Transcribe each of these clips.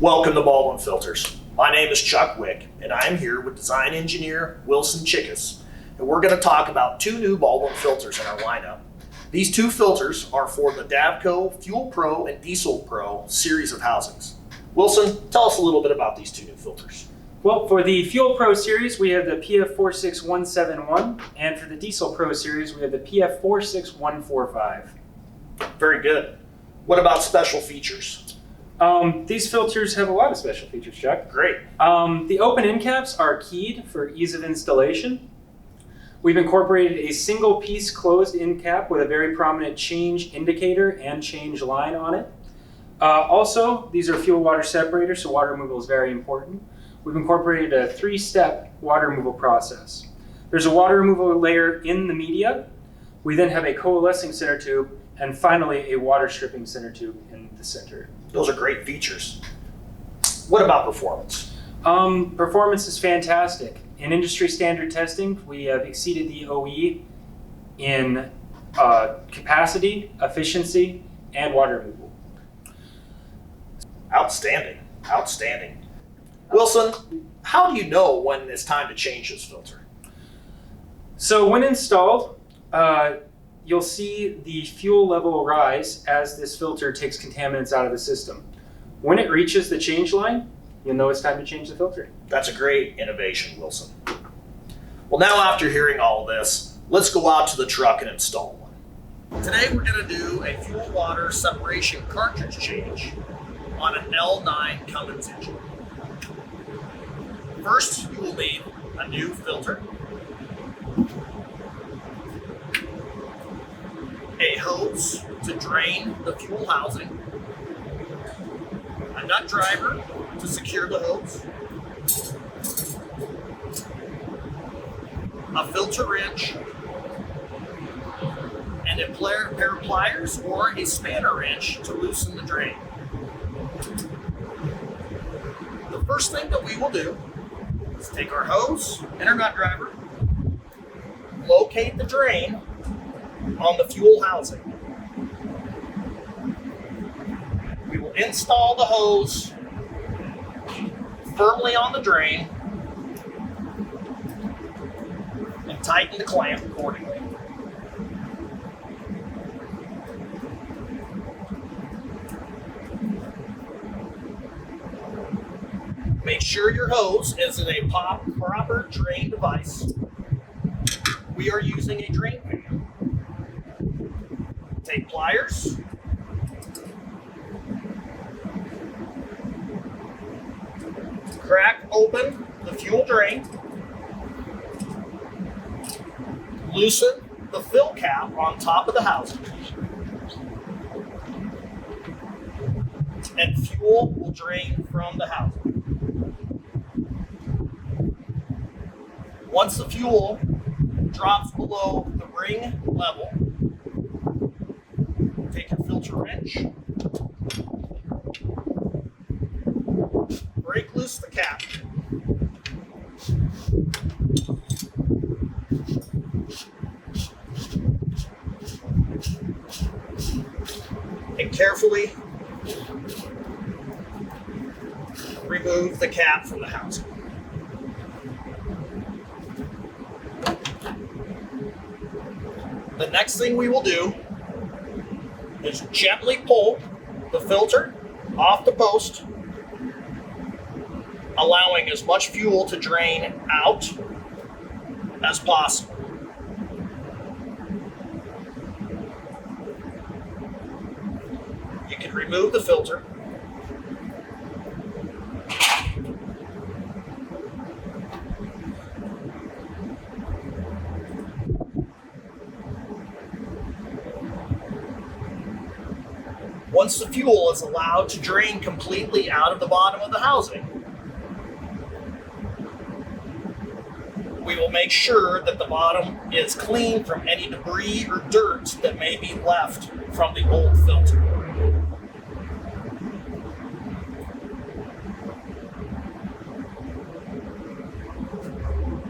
Welcome to Baldwin Filters. My name is Chuck Wick, and I am here with design engineer Wilson Chickus, and we're going to talk about two new Baldwin filters in our lineup. These two filters are for the Davco Fuel Pro and Diesel Pro series of housings. Wilson, tell us a little bit about these two new filters. Well, for the Fuel Pro series, we have the PF46171, and for the Diesel Pro series, we have the PF46145. Very good. What about special features? These filters have a lot of special features, Chuck. Great. The open end caps are keyed for ease of installation. We've incorporated a single piece closed end cap with a very prominent change indicator and change line on it. Also, these are fuel water separators, so water removal is very important. We've incorporated a 3-step water removal process. There's a water removal layer in the media. We then have a coalescing center tube, and finally a water stripping center tube in the center. Those are great features. What about performance? Performance is fantastic. In industry standard testing, we have exceeded the OE in capacity, efficiency, and water removal. Outstanding. Outstanding. Wilson, how do you know when it's time to change this filter? So when installed, you'll see the fuel level rise as this filter takes contaminants out of the system. When it reaches the change line, you'll know it's time to change the filter. That's a great innovation, Wilson. Well, now after hearing all of this, let's go out to the truck and install one. Today we're going to do a fuel water separation cartridge change on an L9 Cummins engine. First, you will need a new filter, a hose to drain the fuel housing, a nut driver to secure the hose, a filter wrench, and a pair of pliers or a spanner wrench to loosen the drain. The first thing that we will do is take our hose and our nut driver, locate the drain on the fuel housing. We will install the hose firmly on the drain and tighten the clamp accordingly. Make sure your hose is in a proper drain device. We are using a drain pan. Take pliers, crack open the fuel drain, loosen the fill cap on top of the housing, and fuel will drain from the housing. Once the fuel drops below the ring level, take your filter wrench, break loose the cap, and carefully remove the cap from the housing. The next thing we will do is gently pull the filter off the post, allowing as much fuel to drain out as possible. You can remove the filter. Once the fuel is allowed to drain completely out of the bottom of the housing, we will make sure that the bottom is clean from any debris or dirt that may be left from the old filter.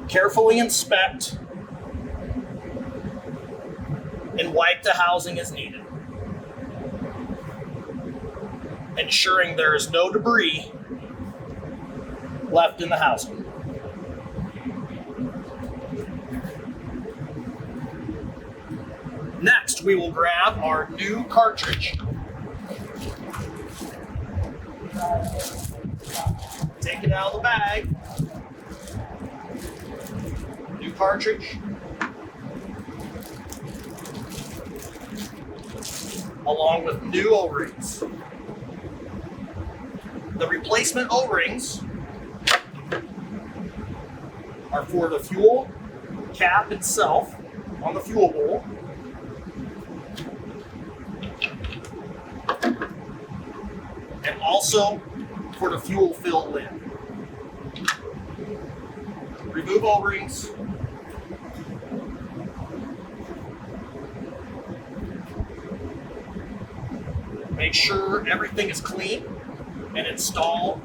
Carefully inspect and wipe the housing as needed, ensuring there is no debris left in the housing. Next, we will grab our new cartridge. Take it out of the bag. New cartridge. Along with new O-rings. The replacement O-rings are for the fuel cap itself on the fuel bowl, and also for the fuel fill lid. Remove O-rings. Make sure everything is clean and install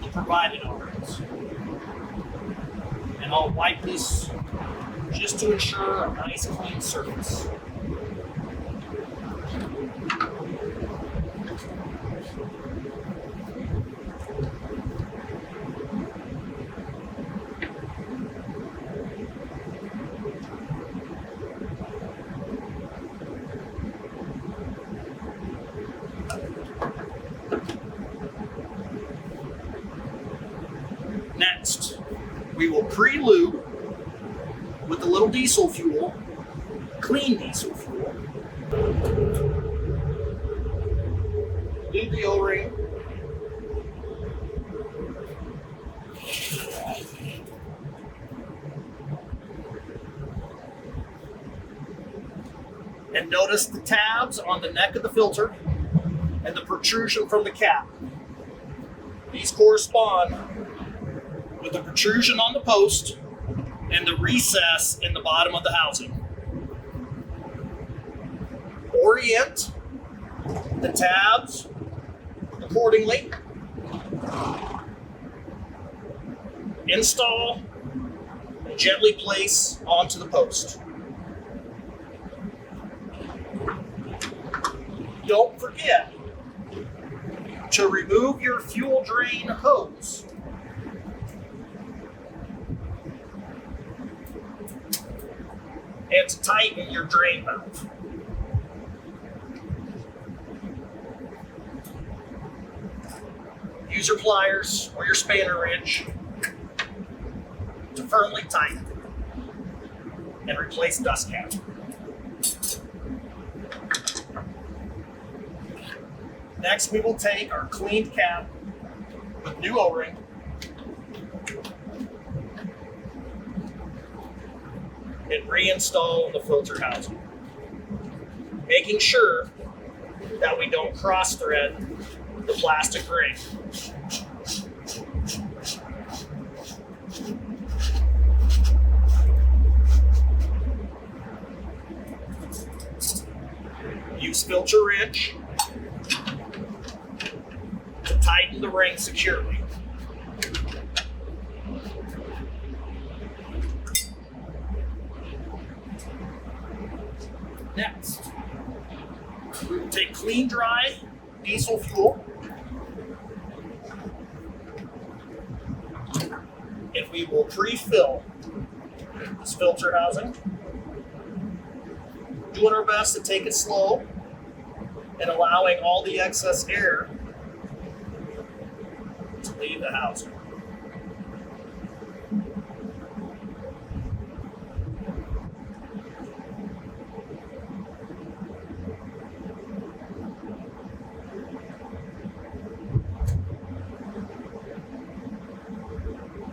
the provided O-rings. And I'll wipe this just to ensure a nice clean surface. Next, we will pre-lube with a little diesel fuel, clean diesel fuel. Lube the O-ring. And notice the tabs on the neck of the filter and the protrusion from the cap. These correspond with the protrusion on the post and the recess in the bottom of the housing. Orient the tabs accordingly. Install and gently place onto the post. Don't forget to remove your fuel drain hose. And to tighten your drain valve. Use your pliers or your spanner wrench to firmly tighten and replace dust cap. Next, we will take our cleaned cap with new O-ring and reinstall the filter housing, making sure that we don't cross thread the plastic ring. Use filter wrench to tighten the ring securely. Next, we will take clean, dry diesel fuel and we will pre-fill this filter housing, doing our best to take it slow and allowing all the excess air to leave the housing.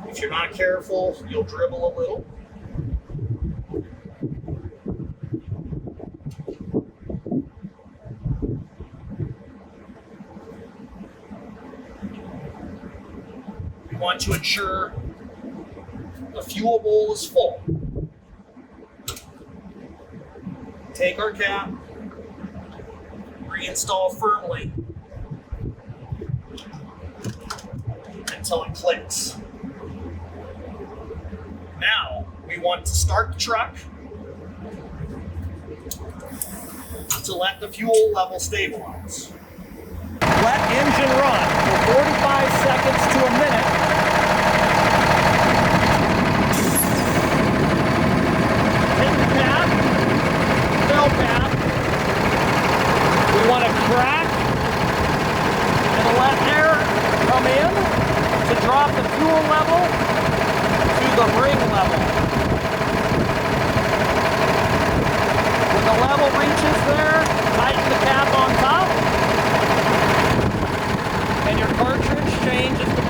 If you're not careful, you'll dribble a little. We want to ensure the fuel bowl is full. Take our cap, reinstall firmly until it clicks. Now, we want to start the truck to let the fuel level stabilize. Let engine run for 45 seconds to a minute drop the fuel level to the ring level. When the level reaches there, tighten the cap on top, and your cartridge changes